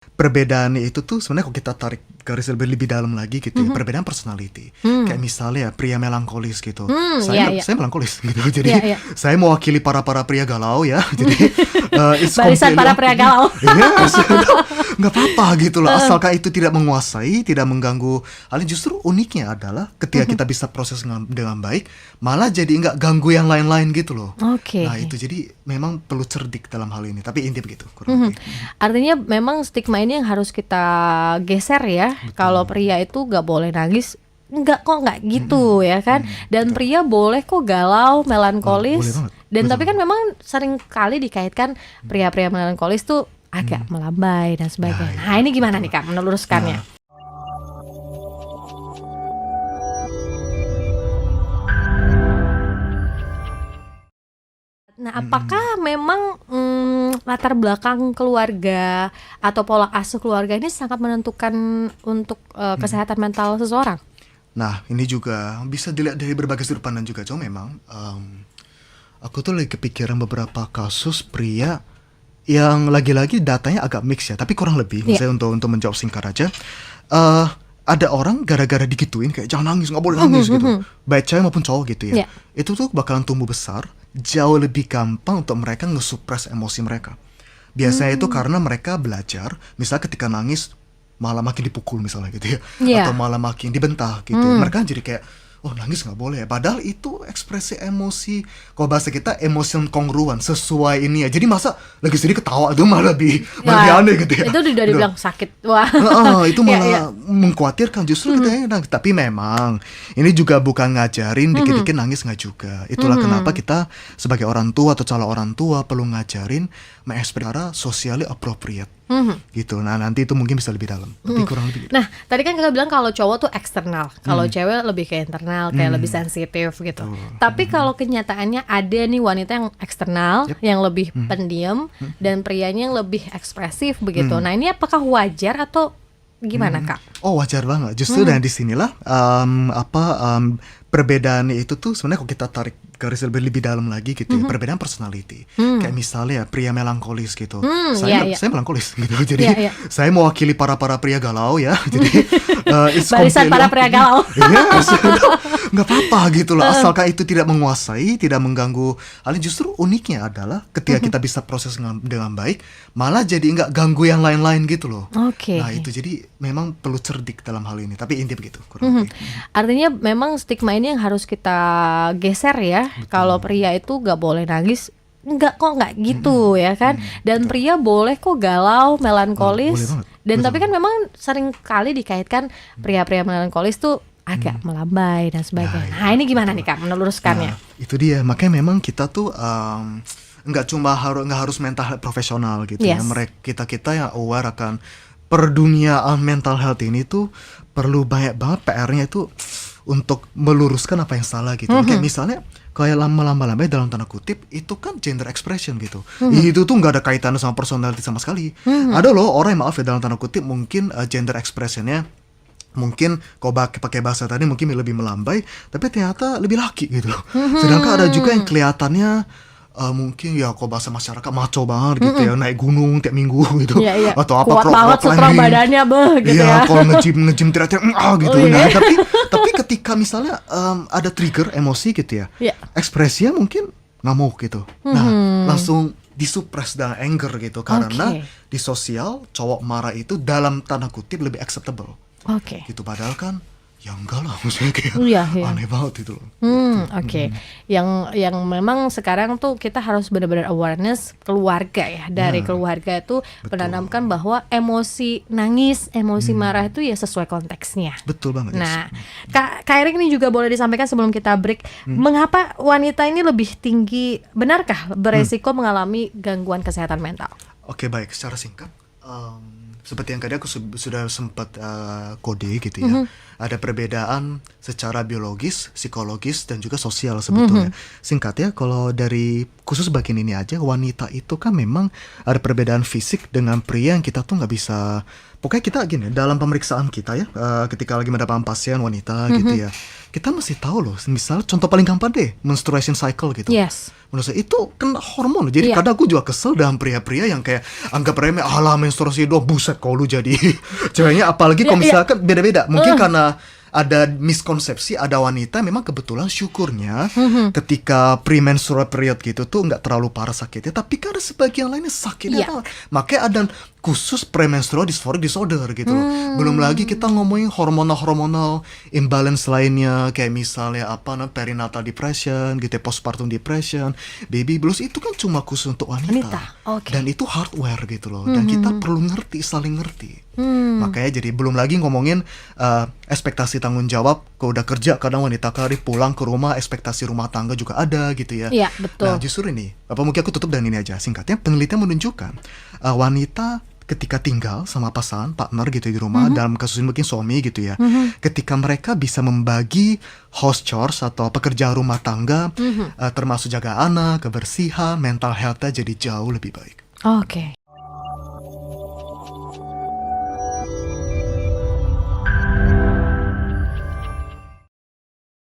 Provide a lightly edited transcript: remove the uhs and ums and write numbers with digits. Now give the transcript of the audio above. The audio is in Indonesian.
Perbedaan itu tuh sebenarnya kalau kita tarik garis lebih dalam lagi gitu ya, Mhm. perbedaan personality. Kayak Mmm. misalnya ya, pria melankolis gitu. Iya iya. Saya melankolis gitu. Jadi Iya iya. saya mewakili para pria galau ya. Jadi it's Barisan completely para pria okay. galau. Yes, nggak apa-apa gitu loh. Asalkan itu tidak menguasai, tidak mengganggu. Hal justru uniknya adalah ketika kita bisa proses dengan baik, malah jadi nggak ganggu yang lain-lain gitu loh. Oke. Nah itu jadi memang perlu cerdik dalam hal ini. Tapi inti begitu kurang Mhm. lebih. Artinya memang stigma ini yang harus kita geser ya. Kalau pria itu nggak boleh nangis, nggak gitu ya kan. Dan pria boleh kok galau, Boleh melankolis. banget. Dan tapi Betul. kan memang sering kali dikaitkan pria-pria melankolis tuh agak melambai dan sebagainya. Nah, Nah ini gimana nih Kak meluruskannya? Nah, apakah memang latar belakang keluarga atau pola asuh keluarga ini sangat menentukan untuk kesehatan mental seseorang? Nah, ini juga bisa dilihat dari berbagai sudut pandang juga. Cuma memang aku tuh lagi kepikiran beberapa kasus pria yang lagi-lagi datanya agak mix ya, tapi kurang lebih. Iya. Misalnya untuk menjawab singkat aja, ada orang gara-gara digituin kayak jangan nangis, nggak boleh nangis gitu. Baik cewek maupun cowok gitu ya. Iya. Itu tuh bakalan tumbuh besar jauh lebih gampang untuk mereka nge-suppress emosi mereka. Biasanya itu karena mereka belajar, misalnya ketika nangis malah makin dipukul misalnya gitu ya, Iya. atau malah makin dibentak gitu. Mereka jadi kayak oh nangis nggak boleh ya. Padahal itu ekspresi emosi, kalau bahasa kita emosi yang kongruan sesuai ini ya. Jadi masa lagi sedih ketawa itu malah lebih aneh gitu ya. Itu udah Gitu. dibilang sakit. Wah. Itu Iya, malah iya. mengkhawatirkan justru katanya. Nah, tapi memang ini juga bukan ngajarin dikit-dikit nangis nggak juga. Itulah kenapa kita sebagai orang tua atau calon orang tua perlu ngajarin mengekspresi socially appropriate gitu. Nah nanti itu mungkin bisa lebih dalam, tapi kurang lebih gitu. Nah, tadi kan kita bilang kalau cowok tuh eksternal, kalau cewek lebih ke internal, kayak lebih sensitif gitu. Tapi kalau kenyataannya ada nih wanita yang eksternal, yang lebih pendiam, dan prianya yang lebih ekspresif begitu. Nah, ini apakah wajar atau gimana Kak? Oh wajar banget. Justru dari disinilah perbedaan itu tuh sebenarnya kalau kita tarik garis lebih dalam lagi gitu ya, perbedaan personality. Kayak misalnya ya, pria melankolis gitu. Iya, iya. Saya melankolis gitu. Jadi Iya, iya. saya mewakili para pria galau ya. Jadi it's Barisan completely para pria okay. galau. Yes, nggak apa-apa gitu loh. Asalkan itu tidak menguasai, tidak mengganggu. Hal justru uniknya adalah ketika kita bisa proses dengan baik, malah jadi nggak ganggu yang lain-lain gitu loh. Oke. Nah itu jadi memang perlu cerdik dalam hal ini. Tapi inti begitu kurang lebih. Artinya memang stigma ini yang harus kita geser ya. Kalau pria itu nggak boleh nangis, nggak gitu ya kan. Dan pria boleh kok galau, Boleh melankolis. banget. Dan Betul. tapi kan memang sering kali dikaitkan pria-pria melankolis tuh agak melambai dan sebagainya. Nah ini gimana nih Kak meluruskannya? Nah, itu dia. Makanya memang kita tuh nggak harus mental health profesional gitu ya. Yes. Kita yang aware akan perduniaan mental health ini tuh perlu banyak banget PR-nya itu untuk meluruskan apa yang salah gitu. Kayak misalnya kayak lama-lama dalam tanda kutip itu kan gender expression gitu. Itu tuh nggak ada kaitannya sama personality sama sekali. Ada loh orang yang maaf ya dalam tanda kutip mungkin gender expressionnya mungkin kalau pakai bahasa tadi mungkin lebih melambai, tapi ternyata lebih laki gitu loh. Sedangkan ada juga yang kelihatannya mungkin ya kalau bahasa masyarakat maco banget gitu ya, naik gunung tiap minggu gitu. Iya, iya. Atau apa Kuat banget sutra climbing. badannya gitu Iya, ya. kalau nge-gym teriak-teriak gitu. Oh, iya. Nah, tapi ketika misalnya ada trigger emosi gitu ya. Iya. Ekspresinya mungkin ngamuk gitu. Nah, langsung disuppress dengan anger gitu karena Oke. di sosial cowok marah itu dalam tanda kutip lebih acceptable. Oke. Gitu padahal kan ya enggak lah, maksudnya kayak Iya, iya. aneh banget itu loh. Oke. Yang memang sekarang tuh kita harus benar-benar awareness keluarga ya. Dari keluarga itu menanamkan bahwa emosi nangis, emosi marah itu ya sesuai konteksnya. Betul banget. Nah, Kak Erik ini juga boleh disampaikan sebelum kita break, mengapa wanita ini lebih tinggi, benarkah beresiko mengalami gangguan kesehatan mental? Oke, baik, secara singkat seperti yang tadi aku sudah sempat kode gitu ya. Ada perbedaan secara biologis, psikologis dan juga sosial sebetulnya. Singkatnya kalau dari khusus bagian ini aja, wanita itu kan memang ada perbedaan fisik dengan pria yang kita tuh nggak bisa Pokoknya kita gini, dalam pemeriksaan kita ya, ketika lagi mendapat pasien wanita gitu ya, kita mesti tahu loh, misal contoh paling gampang deh, menstruation cycle gitu. Yes. Menurut saya itu kan hormon loh. Jadi Iya. kadang aku juga kesel dengan pria-pria yang kayak anggap remeh, alah menstruasi doang, buset kau lu jadi ceweknya. Apalagi kalau Iya, misalkan beda-beda. Mungkin karena ada miskonsepsi, ada wanita memang kebetulan syukurnya ketika premenstrual period gitu tuh nggak terlalu parah sakitnya, tapi kan ada sebagian lainnya sakitnya Iya. banget. Makanya ada khusus premenstrual dysphoric disorder gitu loh. Belum lagi kita ngomongin hormonal imbalance lainnya kayak misalnya perinatal depression gitu ya, postpartum depression, baby blues, itu kan cuma khusus untuk wanita. Wanita, oke. Dan itu hardware gitu loh. Dan kita perlu ngerti, saling ngerti. Makanya jadi belum lagi ngomongin ekspektasi tanggung jawab. Kalau udah kerja kadang wanita kali pulang ke rumah, ekspektasi rumah tangga juga ada gitu ya. Iya, betul. Nah justru ini, mungkin aku tutup dengan ini aja singkatnya. Penelitian menunjukkan wanita ketika tinggal sama pasangan, partner gitu di rumah, dalam kasus ini mungkin suami gitu ya, ketika mereka bisa membagi house chores atau pekerjaan rumah tangga, termasuk jaga anak, kebersihan, mental health-nya jadi jauh lebih baik. Oke.